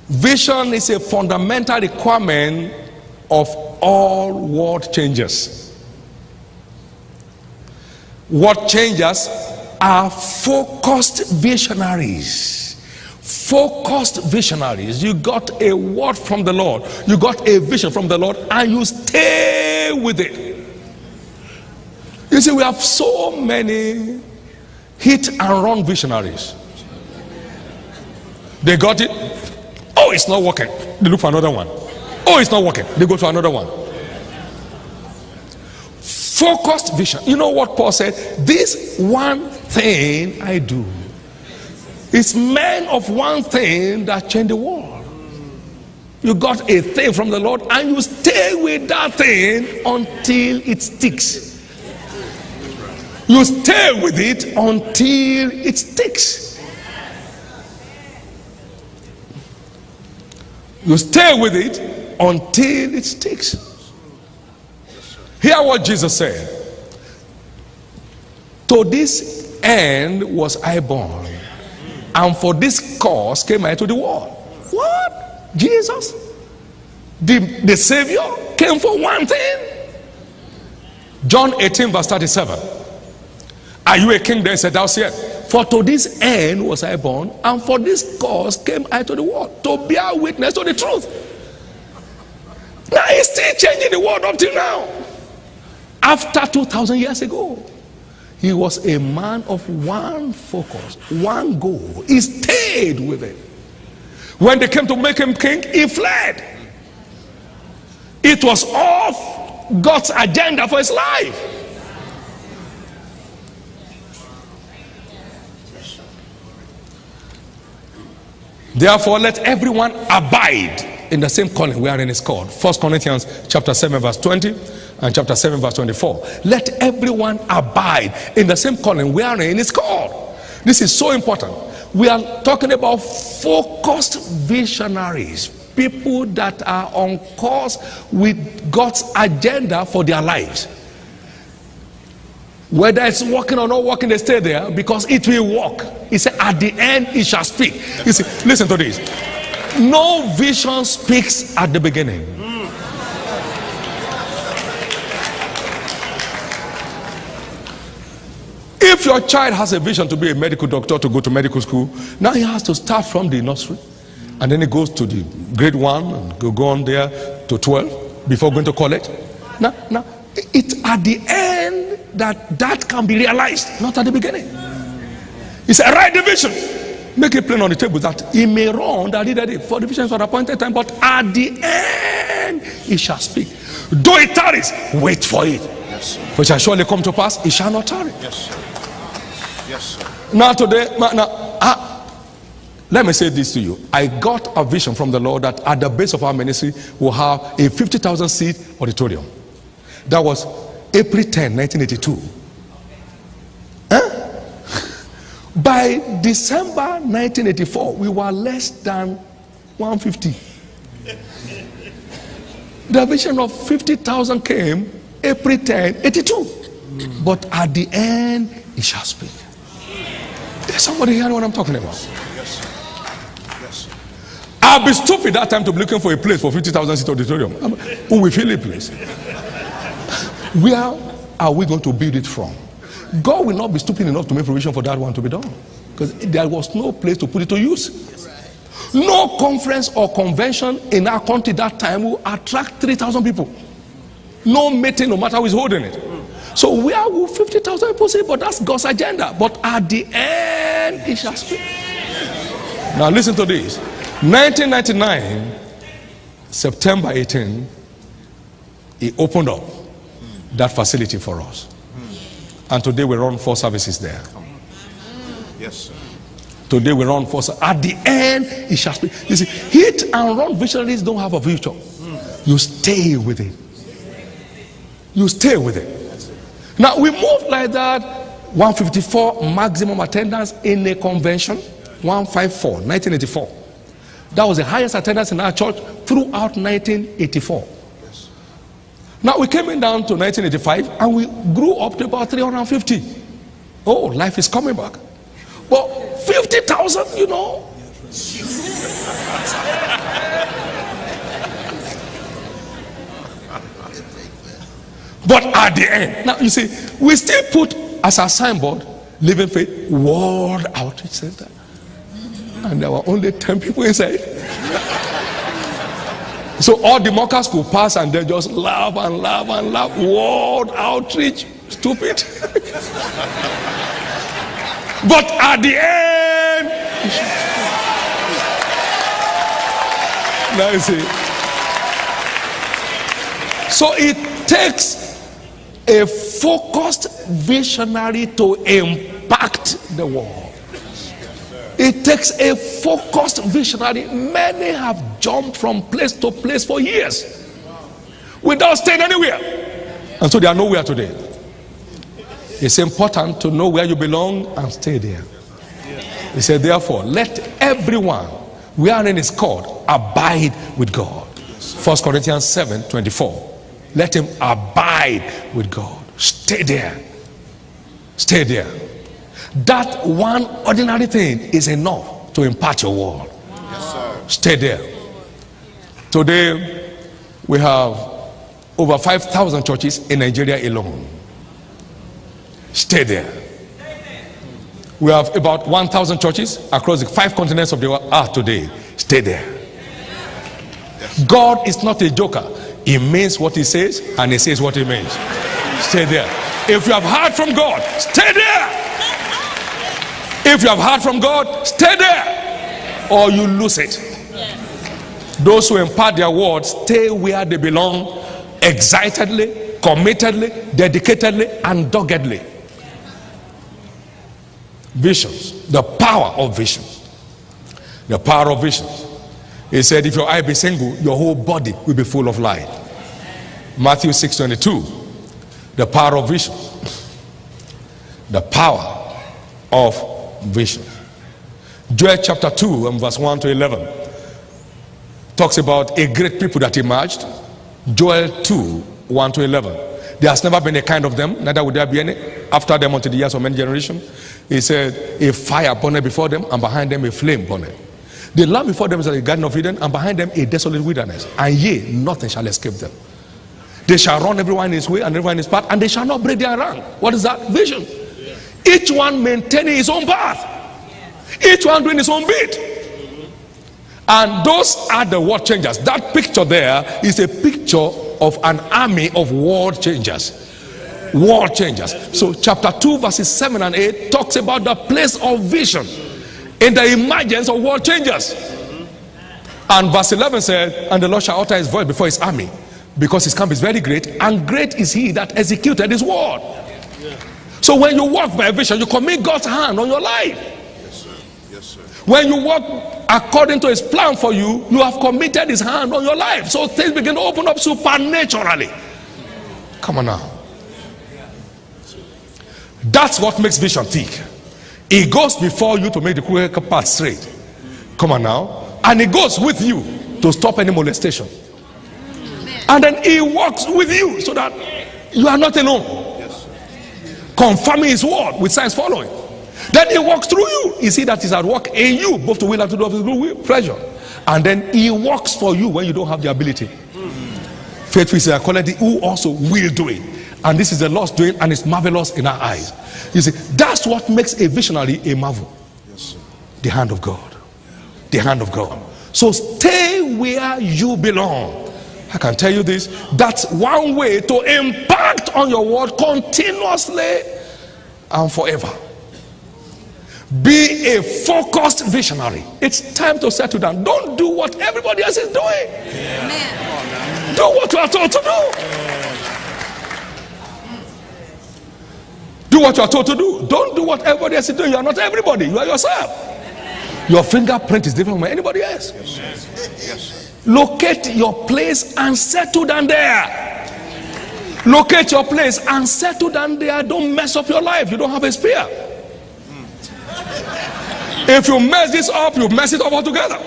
Vision is a fundamental requirement of all world changes. World changers are focused visionaries. Focused visionaries. You got a word from the Lord, you got a vision from the Lord, and you stay with it. You see, we have so many hit and run visionaries. They got it. Oh, it's not working. They look for another one. Oh, it's not working. They go to another one. Focused vision. You know what Paul said? This one thing I do. It's men of one thing that change the world. You got a thing from the Lord and you stay with that thing until it sticks. You stay with it until it sticks. You stay with it until it sticks. Hear what Jesus said. To this end was I born, and for this cause came I to the world. What? Jesus? The Savior came for one thing? John 18 verse 37. Are you a king? Then said, thou sayest, for to this end was I born, and for this cause came I to the world, to bear witness to the truth. Now he's still changing the world up till now. After 2,000 years ago, he was a man of one focus, one goal. He stayed with it. When they came to make him king, he fled. It was off God's agenda for his life. Therefore, let everyone abide in the same calling wherein is called. 1 Corinthians chapter 7 verse 20 and chapter 7 verse 24. Let everyone abide in the same calling wherein is called. This is so important. We are talking about focused visionaries, people that are on course with God's agenda for their lives. Whether it's working or not working, they stay there because it will work. He said, at the end, it shall speak. You see, listen to this. No vision speaks at the beginning. If your child has a vision to be a medical doctor, to go to medical school, now he has to start from the nursery, and then he goes to the grade 1 and go on there to 12 before going to college. Now, it's at the end that can be realized, not at the beginning. He said, write the vision, make it plain on the table that he may run that he did it for the vision for the appointed time, but at the end he shall speak. Though it tarries, wait for it. Yes, sir. For it shall surely come to pass, it shall not tarry. Yes, sir. Yes, sir. Now today, let me say this to you. I got a vision from the Lord that at the base of our ministry we'll have a 50,000 seat auditorium. That was April 10, 1982. By December 1984, we were less than 150. The vision of 50,000 came April 10, 82. But at the end, it shall speak. There's somebody hearing what I'm talking about? Yes. Yes. I'll be stupid that time to be looking for a place for 50,000 seat auditorium. Who will fill a place? Where are we going to build it from? God will not be stupid enough to make provision for that one to be done, because there was no place to put it to use. No conference or convention in our country that time will attract 3,000 people. No meeting, no matter who is holding it. So where will 50,000 people say? But that's God's agenda. But at the end, it shall speak. Now listen to this. 1999, September 18, he opened up that facility for us. And today we run 4 services there. Yes, sir. Today we run 4 services. At the end, it shall speak. You see, hit and run visionaries don't have a future. You stay with it. You stay with it. Now we moved like that. 154 maximum attendance in a convention. 154, 1984. That was the highest attendance in our church throughout 1984. Now we came in down to 1985 and we grew up to about 350. Oh, life is coming back. But 50,000, you know. But at the end, now you see, we still put as a signboard, Living Faith World Outreach Center. And there were only 10 people inside. So all the mockers could pass and they just laugh and laugh and laugh. World Outreach, stupid. But at the end, now you see. So it takes a focused visionary to impact the world. It takes a focused visionary. Many have jumped from place to place for years without staying anywhere, and so they are nowhere today. It's important to know where you belong and stay there. He said, therefore, let everyone wherein is called abide with God. 1 Corinthians 7:24. Let him abide with God. Stay there. Stay there. That one ordinary thing is enough to impart your world. Yes, sir. Stay there. Today, we have over 5,000 churches in Nigeria alone. Stay there. We have about 1,000 churches across the 5 continents of the earth today. Stay there. God is not a joker. He means what he says, and he says what he means. Stay there. If you have heard from God, stay there. If you have heard from God, stay there, or you lose it. Those who impart their words stay where they belong, excitedly, committedly, dedicatedly, and doggedly. Visions, the power of vision. The power of vision. He said, if your eye be single, your whole body will be full of light. Matthew 6:22. The power of vision. The power of vision. Joel chapter 2 and verse 1 to 11 talks about a great people that emerged. Joel 2, 1 to 11. There has never been a kind of them, neither will there be any after them unto the years of many generations. He said, a fire burned before them, and behind them a flame burned. The land before them is like a garden of Eden, and behind them a desolate wilderness. And yea, nothing shall escape them. They shall run everyone in his way and everyone in his path, and they shall not break their rank. What is that? Vision. Each one maintaining his own path. Each one doing his own bit. And those are the world changers. That picture there is a picture of an army of world changers. World changers. So chapter 2 verses 7 and 8 talks about the place of vision in the emergence of world changers. And verse 11 said, and the Lord shall utter his voice before his army, because his camp is very great, and great is he that executed his word. So when you walk by vision, you commit God's hand on your life. Yes, sir. Yes, sir. When you walk according to his plan for you, you have committed his hand on your life. So things begin to open up supernaturally. Come on now. That's what makes vision thick. It goes before you to make the crooked path straight. Come on now. And it goes with you to stop any molestation. And then he walks with you so that you are not alone. Confirming his word with signs following. Then he walks through you. You see that he's at work in you, both to will and to do of his good pleasure. And then he works for you when you don't have the ability. Faithful is a quality who also will do it. And this is the Lord's doing, and it's marvelous in our eyes. You see, that's what makes a visionary a marvel. The hand of God. The hand of God. So stay where you belong. I can tell you this, that's one way to impact on your world continuously and forever. Be a focused visionary. It's time to settle down. Don't do what everybody else is doing. Yeah. Do what you are told to do. Do what you are told to do. Don't do what everybody else is doing. You are not everybody. You are yourself. Your fingerprint is different from anybody else. Yes, yes. Locate your place and settle down there. Locate your place and settle down there. Don't mess up your life. You don't have a spear. If you mess this up, you mess it up altogether.